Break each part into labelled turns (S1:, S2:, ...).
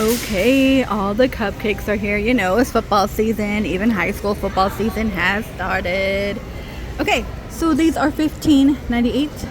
S1: Okay, all the cupcakes are here. You know, it's football season. Even high school football season has started. Okay, so these are $15.98.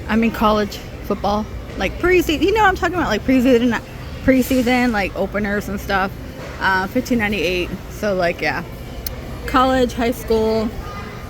S1: I mean college football, like preseason. You know what I'm talking about, like preseason, like openers and stuff. $15.98. So like yeah, college, high school,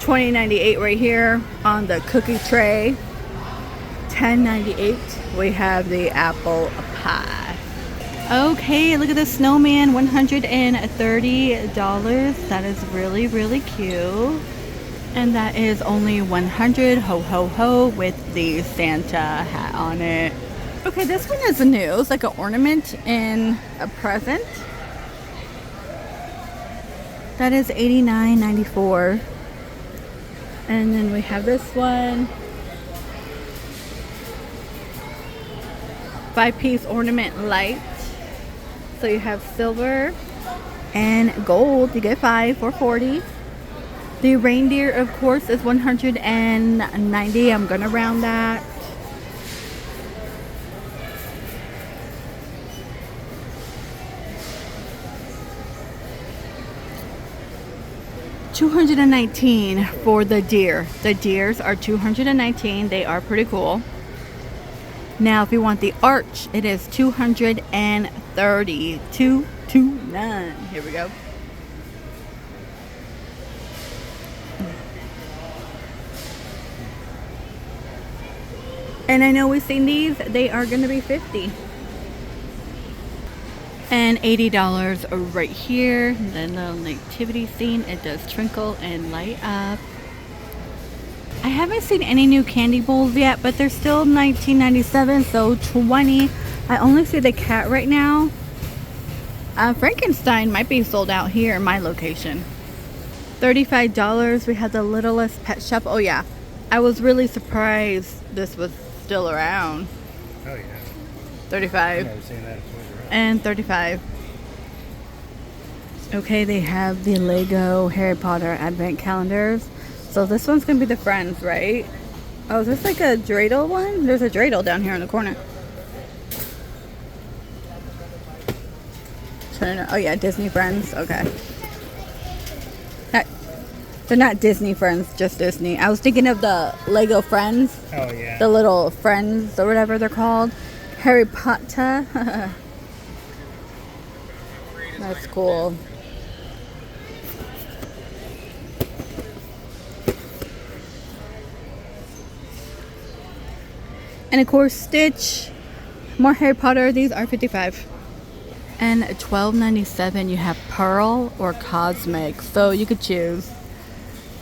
S1: $20.98 right here on the cookie tray. $10.98. We have the apple pie. Okay, look at the snowman, $130. That is really, really cute. And that is only $100, ho ho ho, with the Santa hat on it. Okay, this one is new. It's like an ornament in a present. That is $89.94. And then we have this one. 5-piece ornament light. So you have silver and gold. You get 5 for $40. The reindeer, of course, is $190. I'm gonna round that. $219 for the deer. The deers are $219. They are pretty cool. Now, if you want the arch, it is $230. $229. Here we go. And I know we've seen these. They are going to be $50. And $80 right here. Then the nativity scene. It does twinkle and light up. I haven't seen any new candy bowls yet, but they're still $19.97, so $20. I only see the cat right now. Frankenstein might be sold out here in my location. $35. We had the Littlest Pet Shop. Oh yeah, I was really surprised this was still around.
S2: Oh yeah.
S1: 35.
S2: I've never seen that.
S1: And 35. Okay, they have the Lego Harry Potter advent calendars. So this one's gonna be the Friends, right? Oh, is this like a dreidel one? There's a dreidel down here in the corner. Oh yeah, Disney Friends. Okay. They're not Disney Friends, just Disney. I was thinking of the Lego Friends.
S2: Oh yeah.
S1: The little friends or whatever they're called. Harry Potter. That's cool. And of course, Stitch. More Harry Potter. These are $55. And $12.97. You have Pearl or Cosmic. So you could choose.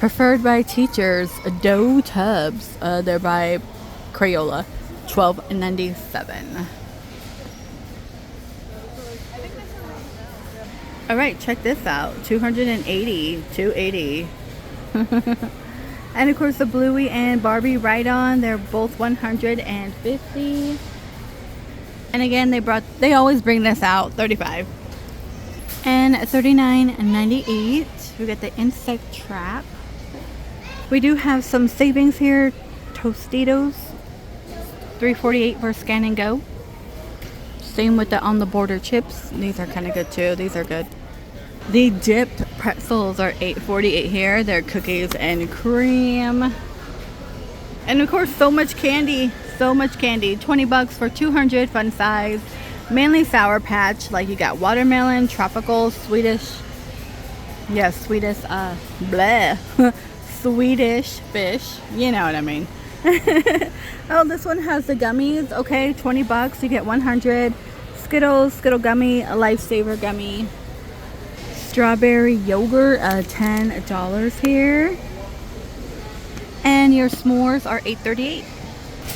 S1: Preferred by teachers. Dough tubs. They're by Crayola. $12.97. All right, check this out. $280. And of course the Bluey and Barbie Ride-On, they're both $150. And again, they always bring this out, $35. And $39.98. We got the insect trap. We do have some savings here. Tostitos, $3.48 for Scan and Go. Same with the On the Border chips. These are kind of good too. These are good. The dipped pretzels are $8.48 here. They're cookies and cream. And of course, so much candy. So much candy. $20 for 200, fun size. Mainly Sour Patch. Like you got watermelon, tropical, Swedish. Yes, Swedish, bleh. Swedish fish. You know what I mean. Oh, this one has the gummies. Okay, $20. You get 100. Skittles, Skittle gummy, a Lifesaver gummy. Strawberry yogurt, $10 here. And your s'mores are $8.38.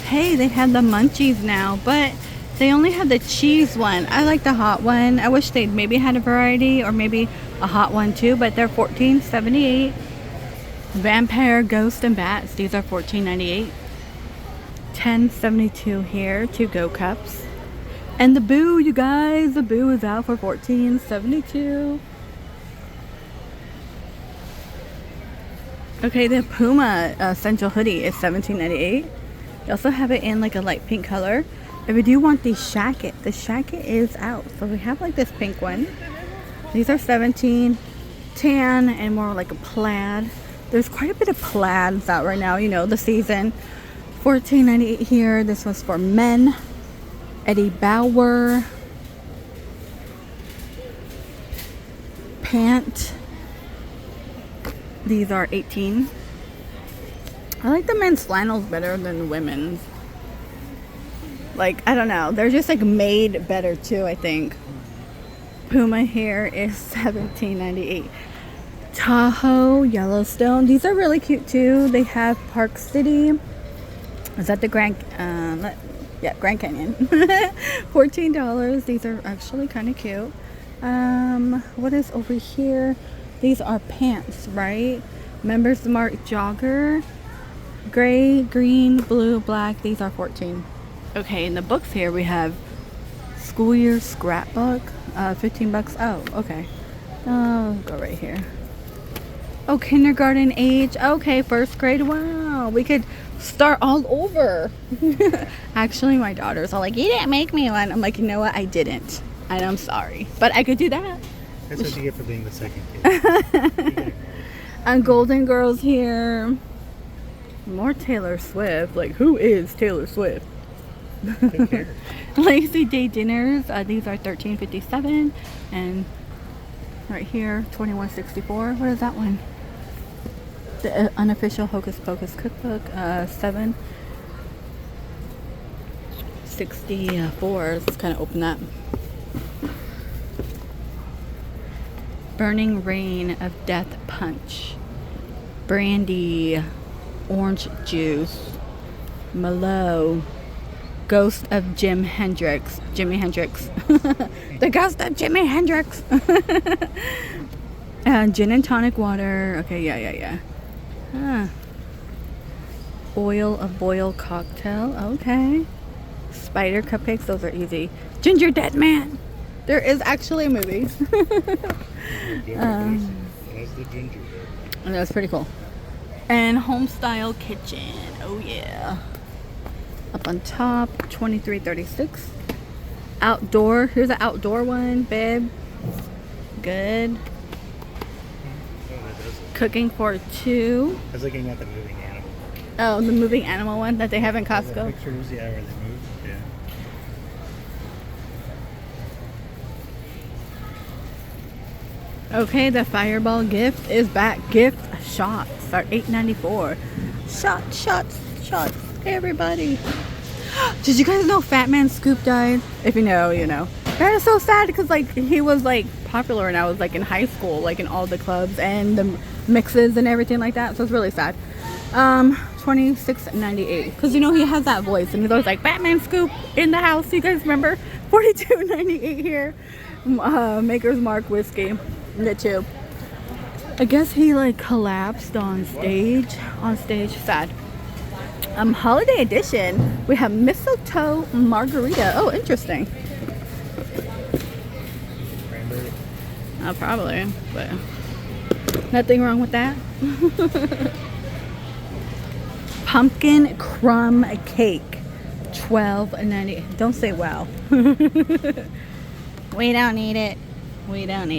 S1: Hey, they have the munchies now, but they only have the cheese one. I like the hot one. I wish they'd maybe had a variety or maybe a hot one too, but they're $14.78. Vampire, Ghost, and Bats. These are $14.98. $10.72 here. 2-go cups. And the Boo, you guys. The Boo is out for $14.72. Okay, the Puma Essential hoodie is $17.98. They also have it in like a light pink color. If you do want the shacket is out. So we have like this pink one. These are 17, tan and more like a plaid. There's quite a bit of plaids out right now, you know, the season. $14.98 here. This was for men. Eddie Bauer. Pant. These are 18. I like the men's flannels better than the women's. Like, I don't know. They're just like made better too, I think. Puma here is $17.98. Tahoe, Yellowstone. These are really cute too. They have Park City. Is that the Grand Canyon. $14. These are actually kind of cute. What is over here? These are pants, right? Members Mark jogger. Gray, green, blue, black. These are 14. Okay, in the books here we have School Year Scrapbook. 15 bucks. Oh, okay. Oh, go right here. Oh, kindergarten age. Okay, first grade. Wow, we could start all over. Actually, my daughter's all like, you didn't make me one. I'm like, you know what? I didn't. And I'm sorry. But I could do that.
S2: That's what you get for being the second kid.
S1: And Golden Girls here. More Taylor Swift. Like, who is Taylor Swift?
S2: Who cares?
S1: Lazy Day dinners. These are $13.57. And right here, $21.64. What is that one? The unofficial Hocus Pocus cookbook. $7.64. Let's kind of open that. Burning Rain of Death Punch. Brandy. Orange juice. Merlot. Ghost of Jimi Hendrix. The ghost of Jimi Hendrix. Gin and tonic water. Okay, yeah. Oil of Boil cocktail. Okay. Spider cupcakes. Those are easy. Ginger Dead Man. There is actually a movie.
S2: That's the ginger bread.
S1: That's pretty cool. And home style kitchen. Oh yeah. Up on top, $23.36. Outdoor. Here's an outdoor one, babe. Good. Cooking for two.
S2: I was looking at the moving animal.
S1: Oh, the moving animal one that they have in Costco.
S2: The pictures, yeah, where they move. Yeah.
S1: Okay, the Fireball gift is back. Gift shots are $8.94. Shots. Everybody. Did you guys know Fat Man Scoop died? If you know, you know. That is so sad because like he was like popular and I was like in high school, like in all the clubs and the mixes and everything like that. So it's really sad. $26.98 because you know he has that voice and he's always like Batman Scoop in the house. You guys remember? $42.98 here. Maker's Mark whiskey. The tube. I guess he like collapsed on stage. Sad. Holiday edition. We have mistletoe margarita. Oh, interesting.
S2: Cranberry.
S1: Probably, but nothing wrong with that. Pumpkin crumb cake. $12.98. Don't say wow. We don't need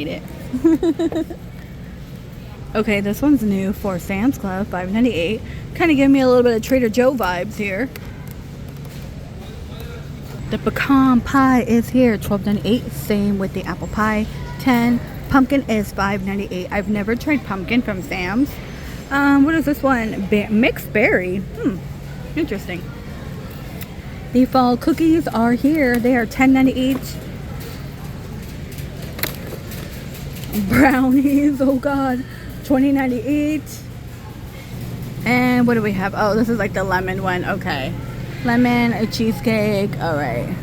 S1: it. Okay, this one's new for Sam's Club, $5.98. Kind of giving me a little bit of Trader Joe vibes here. The pecan pie is here, $12.98. Same with the apple pie, $10. Pumpkin is $5.98. I've never tried pumpkin from Sam's. What is this one? Mixed berry. Interesting. The fall cookies are here. They are $10.98. Brownies, oh god, $20.98. And what do we have? Oh, this is like the lemon one. Okay, lemon, a cheesecake. All right,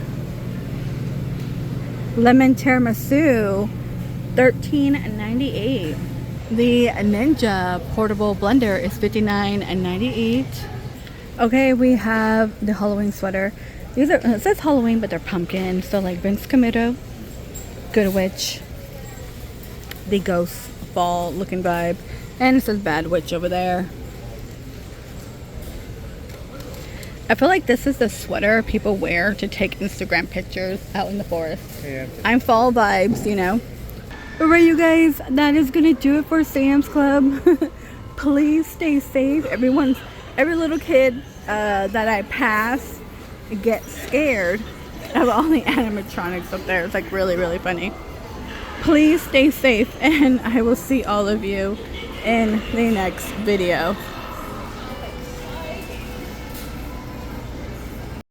S1: lemon tiramisu, $13.98. The Ninja portable blender is $59.98. Okay, we have the Halloween sweater. These are, it says Halloween, but they're pumpkin. So like Vince Camito, Good Witch, the ghost fall looking vibe, and it says Bad Witch over there. I feel like this is the sweater people wear to take Instagram pictures out in the forest.
S2: Yeah.
S1: I'm fall vibes, you know. Alright, you guys, that is gonna do it for Sam's Club. Please stay safe. Every little kid that I pass gets scared of all the animatronics up there. It's like really, really funny. Please stay safe, and I will see all of you in the next video.